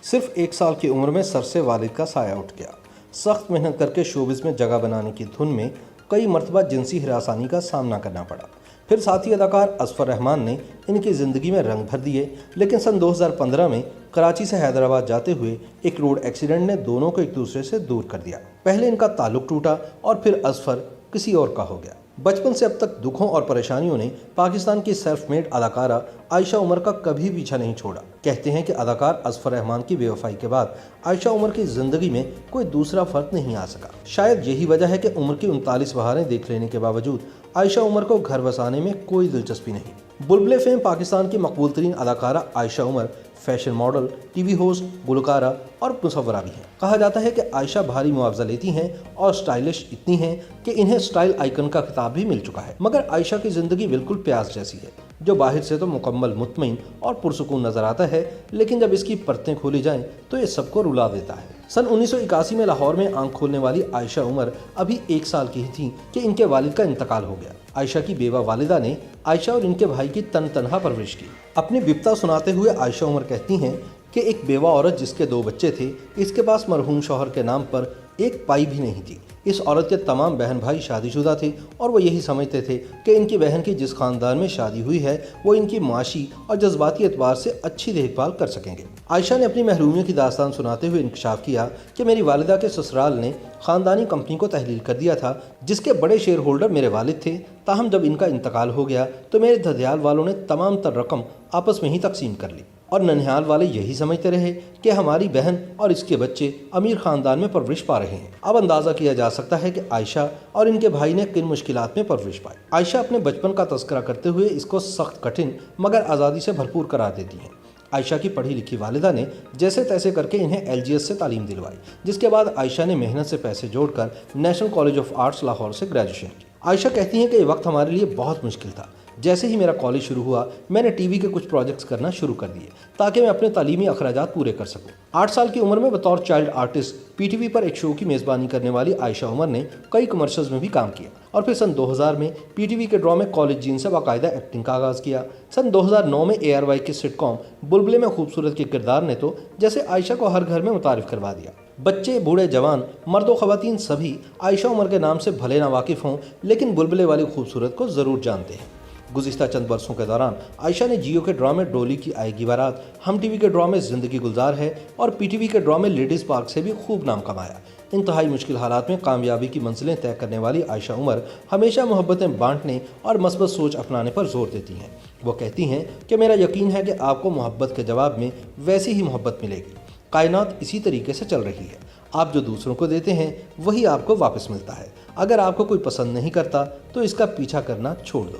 صرف 1 سال کی عمر میں سر سے والد کا سایہ اٹھ گیا۔ سخت محنت کر کے شوبز میں جگہ بنانے کی دھن میں کئی مرتبہ جنسی ہراسانی کا سامنا کرنا پڑا۔ پھر ساتھی اداکار اظفر رحمان نے ان کی زندگی میں رنگ بھر دیے، لیکن سن 2015 میں کراچی سے حیدرآباد جاتے ہوئے ایک روڈ ایکسیڈنٹ نے دونوں کو ایک دوسرے سے دور کر دیا۔ پہلے ان کا تعلق ٹوٹا اور پھر اظفر کسی اور کا ہو گیا۔ بچپن سے اب تک دکھوں اور پریشانیوں نے پاکستان کی سیلف میڈ اداکارہ عائشہ عمر کا کبھی پیچھا نہیں چھوڑا۔ کہتے ہیں کہ اداکار اظفر رحمان کی بے وفائی کے بعد عائشہ عمر کی زندگی میں کوئی دوسرا فرد نہیں آ سکا۔ شاید یہی وجہ ہے کہ عمر کی 39 بہاریں دیکھ لینے کے باوجود عائشہ عمر کو گھر بسانے میں کوئی دلچسپی نہیں۔ بلبلے فیم پاکستان کی مقبول ترین اداکارہ Ayesha Omar fashion model, TV وی ہوسٹ، گلوکارہ اور مصورہ بھی ہیں۔ کہا جاتا ہے کہ عائشہ بھاری معاوضہ لیتی ہیں اور سٹائلش اتنی ہیں کہ انہیں سٹائل آئیکن کا خطاب بھی مل چکا ہے۔ مگر عائشہ کی زندگی بالکل پیاز جیسی ہے، جو باہر سے تو مکمل مطمئن اور پرسکون نظر آتا ہے، لیکن جب اس کی پرتیں کھولی جائیں تو یہ سب کو رلا دیتا ہے۔ سن 1981 میں لاہور میں آنکھ کھولنے والی عائشہ عمر ابھی 1 سال کی ہی تھیں کہ ان کے والد کا انتقال ہو گیا۔ عائشہ کی بیوہ والدہ نے عائشہ اور ان کے بھائی کی تنہا پرورش کی۔ اپنی بپتا سناتے ہوئے عائشہ عمر کہتی ہیں کہ ایک بیوہ عورت جس کے 2 بچے تھے، اس کے پاس مرحوم شوہر کے نام پر ایک پائی بھی نہیں تھی۔ اس عورت کے تمام بہن بھائی شادی شدہ تھے اور وہ یہی سمجھتے تھے کہ ان کی بہن کی جس خاندان میں شادی ہوئی ہے وہ ان کی معاشی اور جذباتی اعتبار سے اچھی دیکھ بھال کر سکیں گے۔ عائشہ نے اپنی محرومیوں کی داستان سناتے ہوئے انکشاف کیا کہ میری والدہ کے سسرال نے خاندانی کمپنی کو تحلیل کر دیا تھا، جس کے بڑے شیئر ہولڈر میرے والد تھے۔ تاہم جب ان کا انتقال ہو گیا تو میرے دھدیال والوں نے تمام تر رقم آپس میں ہی تقسیم کر لی اور ننہال والے یہی سمجھتے رہے کہ ہماری بہن اور اس کے بچے امیر خاندان میں پرورش پا رہے ہیں۔ اب اندازہ کیا جا سکتا ہے کہ عائشہ اور ان کے بھائی نے کن مشکلات میں پرورش پائی۔ عائشہ اپنے بچپن کا تذکرہ کرتے ہوئے اس کو سخت کٹھن مگر آزادی سے بھرپور قرار دیتی ہیں۔ عائشہ کی پڑھی لکھی والدہ نے جیسے تیسے کر کے انہیں LGS سے تعلیم دلوائی، جس کے بعد عائشہ نے محنت سے پیسے جوڑ کر national college of arts Lahore سے گریجویشن کی۔ عائشہ کہتی ہیں کہ یہ وقت ہمارے لیے بہت مشکل تھا۔ جیسے ہی میرا کالج شروع ہوا میں نے ٹی وی کے کچھ پروجیکٹس کرنا شروع کر دیے تاکہ میں اپنے تعلیمی اخراجات پورے کر سکوں۔ 8 سال کی عمر میں بطور چائلڈ آرٹسٹ PTV پر ایک شو کی میزبانی کرنے والی عائشہ عمر نے کئی کمرشلز میں بھی کام کیا اور پھر سن 2000 میں PTV کے ڈرامے کالج جین سے باقاعدہ ایکٹنگ کا آغاز کیا۔ سن 2009 میں ARY کی سٹ کام بلبلے میں خوبصورت کے کردار نے تو جیسے عائشہ کو ہر گھر میں متعارف کروا دیا۔ بچے، بوڑھے، جوان، مرد و خواتین سبھی عائشہ عمر کے نام سے بھلے نہ واقف ہوں، لیکن بلبلے والی خوبصورت کو ضرور جانتے ہیں۔ گزشتہ چند برسوں کے دوران عائشہ نے جیو کے ڈرامے ڈولی کی آئے گی بارات، ہم ٹی وی کے ڈرامے زندگی گلزار ہے اور PTV کے ڈرامے لیڈیز پارک سے بھی خوب نام کمایا۔ انتہائی مشکل حالات میں کامیابی کی منزلیں طے کرنے والی عائشہ عمر ہمیشہ محبتیں بانٹنے اور مثبت سوچ اپنانے پر زور دیتی ہیں۔ وہ کہتی ہیں کہ میرا یقین ہے کہ آپ کو محبت کے جواب میں ویسی ہی محبت ملے گی۔ کائنات اسی طریقے سے چل رہی ہے، آپ جو دوسروں کو دیتے ہیں وہی آپ کو واپس ملتا ہے۔ اگر آپ کو کوئی پسند نہیں کرتا تو اس کا پیچھا کرنا چھوڑ دو۔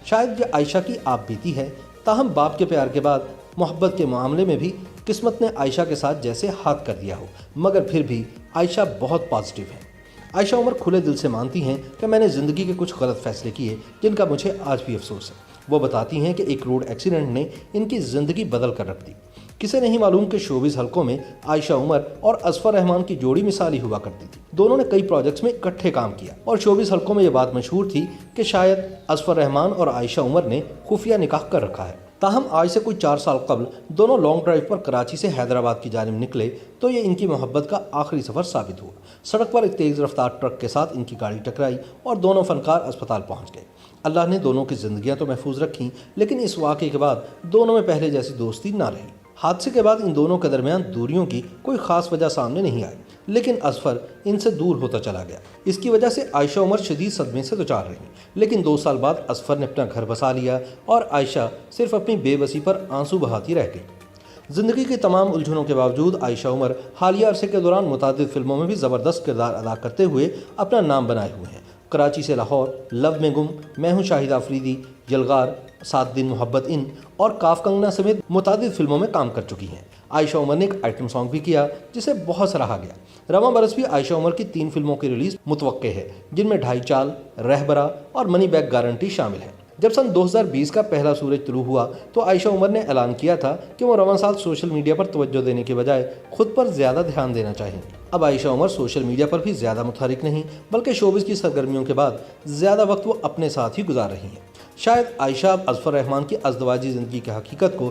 شاید یہ عائشہ کی آپ بیتی ہے، تاہم باپ کے پیار کے بعد محبت کے معاملے میں بھی قسمت نے عائشہ کے ساتھ جیسے ہاتھ کر دیا ہو، مگر پھر بھی عائشہ بہت پازیٹیو ہے۔ عائشہ عمر کھلے دل سے مانتی ہیں کہ میں نے زندگی کے کچھ غلط فیصلے کیے جن کا مجھے آج بھی افسوس ہے۔ وہ بتاتی ہیں کہ ایک روڈ ایکسیڈنٹ نے ان کی زندگی بدل کر رکھ دی۔ کسے نہیں معلوم کہ شوبز حلقوں میں عائشہ عمر اور اظفر رحمان کی جوڑی مثالی ہوا کرتی تھی۔ دونوں نے کئی پروجیکٹس میں اکٹھے کام کیا اور شوبز حلقوں میں یہ بات مشہور تھی کہ شاید اظفر رحمان اور عائشہ عمر نے خفیہ نکاح کر رکھا ہے۔ تاہم آج سے کوئی 4 سال قبل دونوں لانگ ڈرائیو پر کراچی سے حیدرآباد کی جانب نکلے تو یہ ان کی محبت کا آخری سفر ثابت ہوا۔ سڑک پر ایک تیز رفتار ٹرک کے ساتھ ان کی گاڑی ٹکرائی اور دونوں فنکار اسپتال پہنچ گئے۔ اللہ نے دونوں کی زندگیاں تو محفوظ رکھیں، لیکن اس واقعے کے بعد دونوں میں پہلے جیسی دوستی نہ رہی۔ حادثے کے بعد ان دونوں کے درمیان دوریوں کی کوئی خاص وجہ سامنے نہیں آئی، لیکن اظفر ان سے دور ہوتا چلا گیا۔ اس کی وجہ سے عائشہ عمر شدید صدمے سے دوچار رہی، لیکن 2 سال بعد اظفر نے اپنا گھر بسا لیا اور عائشہ صرف اپنی بے بسی پر آنسو بہاتی رہ گئی۔ زندگی کی تمام الجھنوں کے باوجود عائشہ عمر حالیہ عرصے کے دوران متعدد فلموں میں بھی زبردست کردار ادا کرتے ہوئے اپنا نام بنائے ہوئے ہیں۔ کراچی سے لاہور، لو میں گم، میں ہوں شاہد آفریدی، یلغار، 7 دن محبت ان اور کاف کنگنا سمیت متعدد فلموں میں کام کر چکی ہیں۔ عائشہ عمر نے ایک آئٹم سانگ بھی کیا جسے بہت سراہا گیا۔ رواں برس بھی عائشہ عمر کی 3 فلموں کی ریلیز متوقع ہے، جن میں 2.5 چال، رہبرا اور منی بیک گارنٹی شامل ہیں۔ جب سن 2020 کا پہلا سورج طلوع ہوا تو عائشہ عمر نے اعلان کیا تھا کہ وہ رواں سال سوشل میڈیا پر توجہ دینے کے بجائے خود پر زیادہ دھیان دینا چاہیں گی۔ اب عائشہ عمر سوشل میڈیا پر بھی زیادہ متحرک نہیں، بلکہ شوبز کی سرگرمیوں کے بعد زیادہ وقت وہ اپنے ساتھ ہی گزار رہی ہیں۔ شاید عائشہ اب اظفر رحمان کی ازدواجی زندگی کی حقیقت کو